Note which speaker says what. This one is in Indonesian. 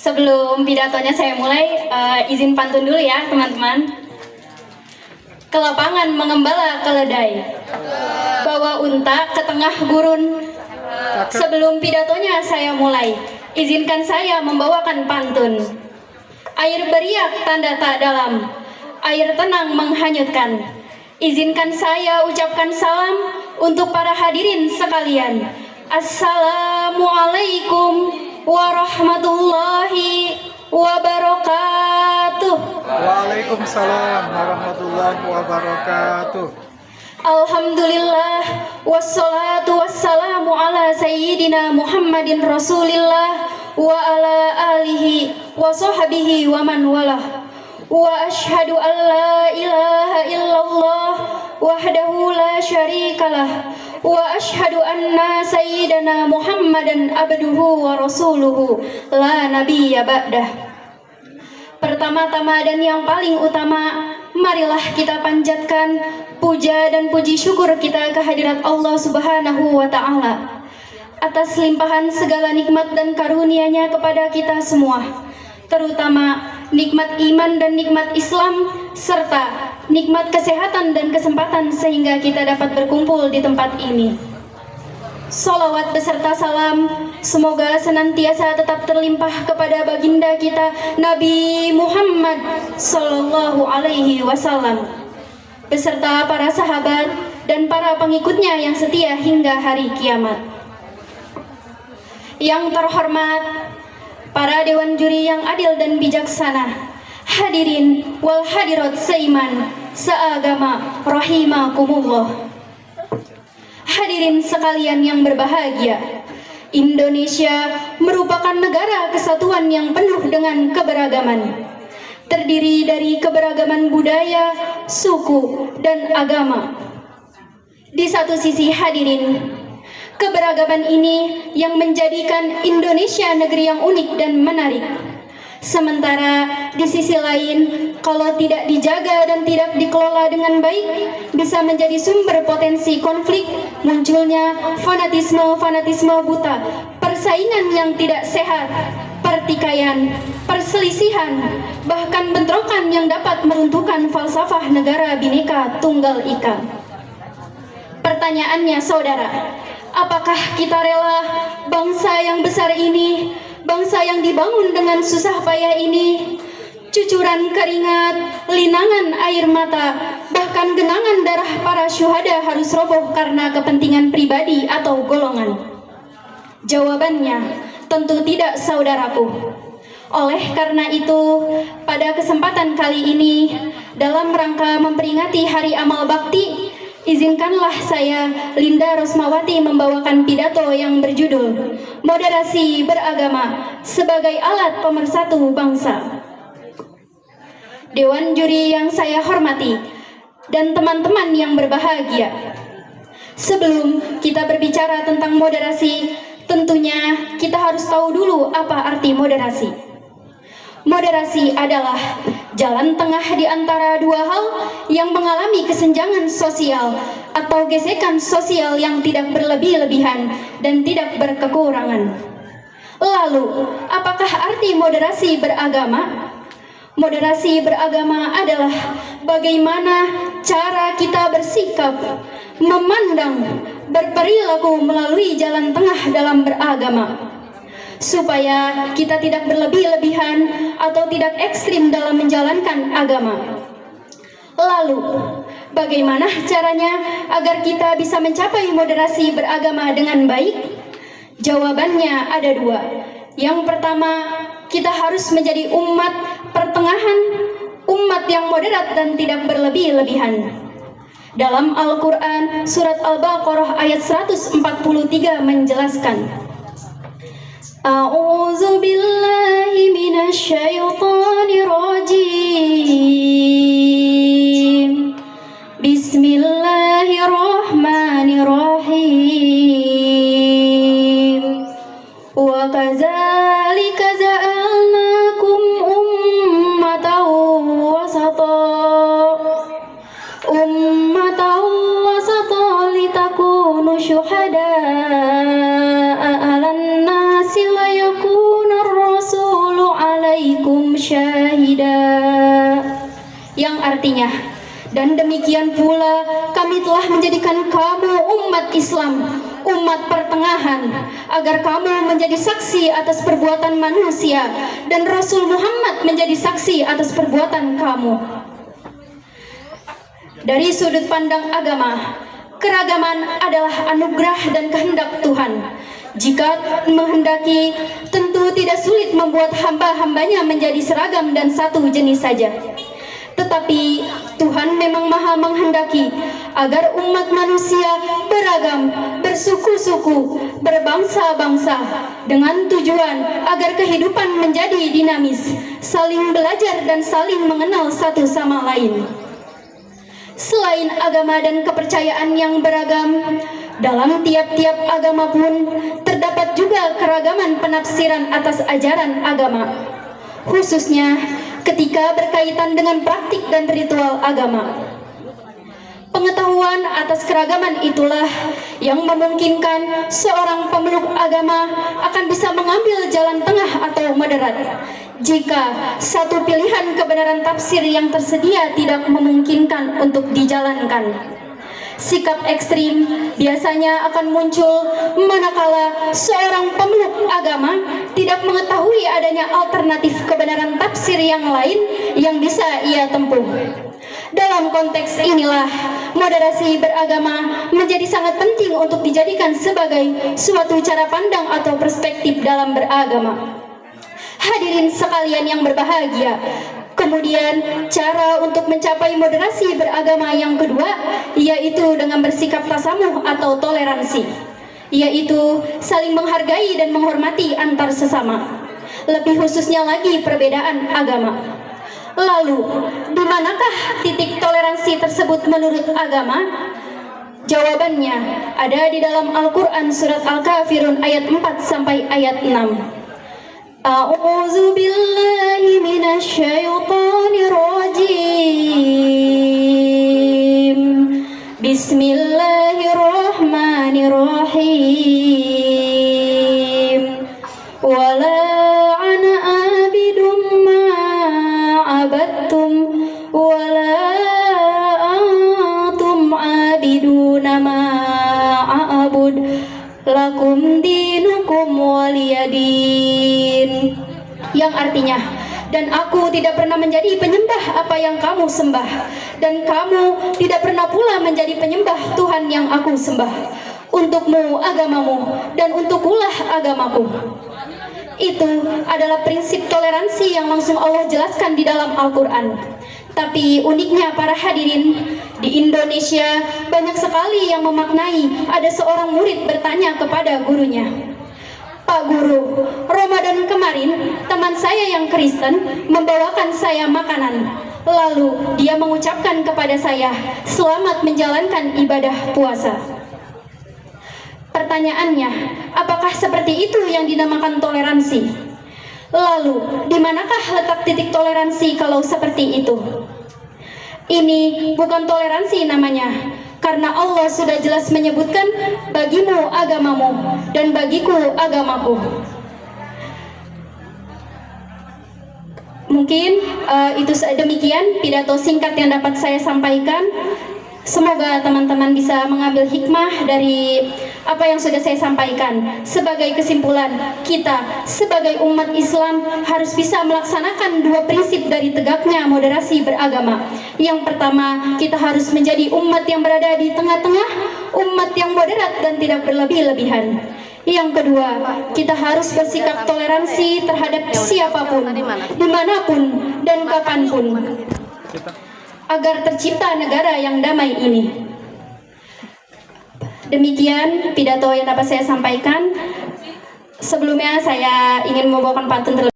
Speaker 1: Sebelum pidatonya saya mulai, izin pantun dulu ya teman-teman. Ke lapangan mengembala keledai, bawa unta ke tengah gurun. Sebelum pidatonya saya mulai, izinkan saya membawakan pantun. Air beriak tanda tak dalam, air tenang menghanyutkan. Izinkan saya ucapkan salam untuk para hadirin sekalian. Assalamualaikum warahmatullahi wabarakatuh.
Speaker 2: Waalaikumsalam warahmatullahi wabarakatuh.
Speaker 1: Alhamdulillah wassalatu wassalamu ala sayyidina Muhammadin Rasulillah wa ala alihi wa sahbihi wa man walah. Wa ashhadu an la ilaha illallah wahdahu la syarikalah wa ashhadu anna sayyidana Muhammadan abduhu wa rasuluhu la nabiyya ba'dah. Pertama-tama dan yang paling utama, marilah kita panjatkan puja dan puji syukur kita kehadirat Allah Subhanahu wa ta'ala atas limpahan segala nikmat dan karunia-Nya kepada kita semua, terutama nikmat iman dan nikmat Islam serta nikmat kesehatan dan kesempatan sehingga kita dapat berkumpul di tempat ini. Salawat beserta salam semoga senantiasa tetap terlimpah kepada baginda kita Nabi Muhammad Sallallahu Alaihi Wasallam beserta para sahabat dan para pengikutnya yang setia hingga hari kiamat. Yang terhormat para dewan juri yang adil dan bijaksana, hadirin wal hadirat seiman seagama rahimakumullah. Hadirin sekalian yang berbahagia, Indonesia merupakan negara kesatuan yang penuh dengan keberagaman, terdiri dari keberagaman budaya, suku, dan agama. Di satu sisi hadirin, keberagaman ini yang menjadikan Indonesia negeri yang unik dan menarik. Sementara di sisi lain, kalau tidak dijaga dan tidak dikelola dengan baik, bisa menjadi sumber potensi konflik, munculnya fanatisme buta, persaingan yang tidak sehat, pertikaian, perselisihan, bahkan bentrokan yang dapat meruntuhkan falsafah negara Bhinneka Tunggal Ika. Pertanyaannya saudara, apakah kita rela bangsa yang besar ini, bangsa yang dibangun dengan susah payah ini, cucuran keringat, linangan air mata, bahkan genangan darah para syuhada harus roboh karena kepentingan pribadi atau golongan? Jawabannya tentu tidak saudaraku. Oleh karena itu, pada kesempatan kali ini, dalam rangka memperingati Hari Amal Bakti, izinkanlah saya, Linda Rosmawati, membawakan pidato yang berjudul Moderasi Beragama sebagai Alat Pemersatu Bangsa. Dewan juri yang saya hormati dan teman-teman yang berbahagia, sebelum kita berbicara tentang moderasi, tentunya kita harus tahu dulu apa arti moderasi. Moderasi adalah jalan tengah di antara dua hal yang mengalami kesenjangan sosial atau gesekan sosial yang tidak berlebih-lebihan dan tidak berkekurangan. Lalu, apakah arti moderasi beragama? Moderasi beragama adalah bagaimana cara kita bersikap, memandang, berperilaku melalui jalan tengah dalam beragama, supaya kita tidak berlebih-lebihan atau tidak ekstrim dalam menjalankan agama. Lalu, bagaimana caranya agar kita bisa mencapai moderasi beragama dengan baik? Jawabannya ada dua. Yang pertama, kita harus menjadi umat pertengahan, umat yang moderat dan tidak berlebih-lebihan. Dalam Al-Quran, surat Al-Baqarah ayat 143 menjelaskan, A'udzu billahi minasyaitonir rajim. Bismillahirrahmanirrahim. Wa kadzalika ja'alnakum ummatan wasata litakunu syuhada'a 'alan nasi wa yakuna ar-rasulu alaikum syahida. Yang artinya, dan demikian pula kami telah menjadikan kamu umat Islam, umat pertengahan, agar kamu menjadi saksi atas perbuatan manusia dan Rasul Muhammad menjadi saksi atas perbuatan kamu. Dari sudut pandang agama, keragaman adalah anugerah dan kehendak Tuhan. Jika menghendaki, tentu tidak sulit membuat hamba-hambanya menjadi seragam dan satu jenis saja. Tetapi Tuhan memang maha menghendaki agar umat manusia beragam, bersuku-suku, berbangsa-bangsa, dengan tujuan agar kehidupan menjadi dinamis, saling belajar dan saling mengenal satu sama lain. Selain agama dan kepercayaan yang beragam, dalam tiap-tiap agama pun terdapat juga keragaman penafsiran atas ajaran agama, khususnya ketika berkaitan dengan praktik dan ritual agama. Pengetahuan atas keragaman itulah yang memungkinkan seorang pemeluk agama akan bisa mengambil jalan tengah atau moderat jika satu pilihan kebenaran tafsir yang tersedia tidak memungkinkan untuk dijalankan. Sikap ekstrim biasanya akan muncul manakala seorang pemeluk agama tidak mengetahui adanya alternatif kebenaran tafsir yang lain yang bisa ia tempuh. Dalam konteks inilah, moderasi beragama menjadi sangat penting untuk dijadikan sebagai suatu cara pandang atau perspektif dalam beragama. Hadirin sekalian yang berbahagia, kemudian cara untuk mencapai moderasi beragama yang kedua yaitu dengan bersikap tasamuh atau toleransi, yaitu saling menghargai dan menghormati antar sesama, lebih khususnya lagi perbedaan agama. Lalu, di manakah titik toleransi tersebut menurut agama? Jawabannya ada di dalam Al-Quran surat Al-Kafirun ayat 4 sampai ayat 6. A'udzu billahi minasyaitonir rajim. Bismillahirrahmanirrahim. Wala ana abidum ma abadtum wala antum abiduna ma a'bud lakum dinukum waliyadin. Yang artinya, dan aku tidak pernah menjadi penyembah apa yang kamu sembah, dan kamu tidak pernah pula menjadi penyembah Tuhan yang aku sembah. Untukmu agamamu, dan untukulah agamaku. Itu adalah prinsip toleransi yang langsung Allah jelaskan di dalam Al-Quran. Tapi uniknya para hadirin, di Indonesia banyak sekali yang memaknai ada seorang murid bertanya kepada gurunya, "Pak Guru, Ramadan kemarin teman saya yang Kristen membawakan saya makanan. Lalu dia mengucapkan kepada saya, 'Selamat menjalankan ibadah puasa.'" Pertanyaannya, apakah seperti itu yang dinamakan toleransi? Lalu, di manakah letak titik toleransi kalau seperti itu? Ini bukan toleransi namanya, karena Allah sudah jelas menyebutkan, bagimu agamamu dan bagiku agamaku. Mungkin itu demikian pidato singkat yang dapat saya sampaikan. Semoga teman-teman bisa mengambil hikmah dari apa yang sudah saya sampaikan. Sebagai kesimpulan, kita sebagai umat Islam harus bisa melaksanakan dua prinsip dari tegaknya moderasi beragama. Yang pertama, kita harus menjadi umat yang berada di tengah-tengah, umat yang moderat dan tidak berlebih-lebihan. Yang kedua, kita harus bersikap toleransi terhadap siapapun, dimanapun dan kapanpun, agar tercipta negara yang damai ini. Demikian pidato yang dapat saya sampaikan. Sebelumnya saya ingin membawakan pantun terlebih